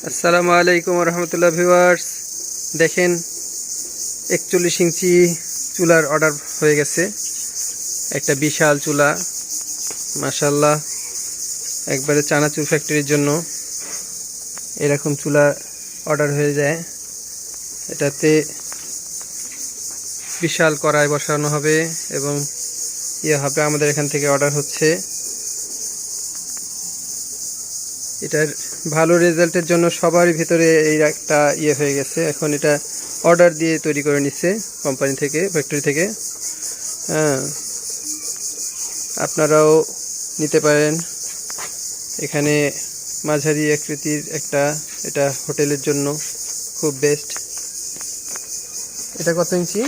আসসালামু আলাইকুম রহমতুল্লাহ ভিউয়ার্স, দেখেন 41 ইঞ্চি চুলার অর্ডার হয়ে গেছে। একটা বিশাল চুলা, মাশাআল্লাহ, একবারে চানাচুর ফ্যাক্টরির জন্য এরকম চুলা অর্ডার হয়ে যায়। এটাতে বিশাল কড়াই বসানো হবে এবং হবে। আমাদের এখান থেকে অর্ডার হচ্ছে। এটার ভালো রেজাল্টের জন্য সবার ভিতরে এই একটা হয়ে গেছে। এখন এটা অর্ডার দিয়ে তৈরি করে নিচ্ছে কোম্পানি থেকে, ফ্যাক্টরি থেকে। হ্যাঁ, আপনারাও নিতে পারেন। এখানে মাঝারি আকৃতির একটা, এটা হোটেলের জন্য খুব বেস্ট। এটা কত ইঞ্চি?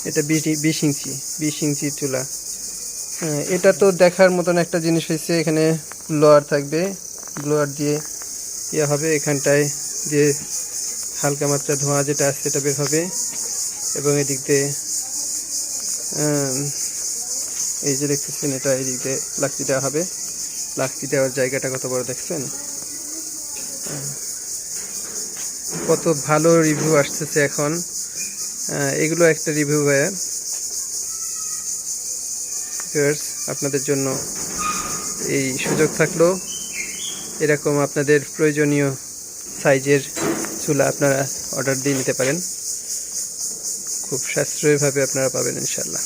এটা 20 ইঞ্চি চুলা। হ্যাঁ, এটা তো দেখার মতন একটা জিনিস হয়েছে। এখানে ব্লোয়ার থাকবে, ব্লোয়ার দিয়ে হবে। এখানটায় যে হালকা মাত্রা ধোঁয়া যেটা আছে সেটা বের হবে এবং এদিক দিয়ে এই যে দেখতেছেন, এটা এদিক দিয়ে লাকড়ি দেওয়া হবে। লাকড়ি দেওয়ার জায়গাটা কত বড় দেখছেন? কত ভালো রিভিউ আসতেছে এখন। এগুলো একটা রিভিউ ভাইয়া, আপনাদের জন্য এই সুযোগ থাকলো। এরকম আপনাদের প্রয়োজনীয় সাইজের চুলা আপনারা অর্ডার দিয়ে নিতে পারেন। খুব সাশ্রয়ীভাবে আপনারা পাবেন ইনশাল্লাহ।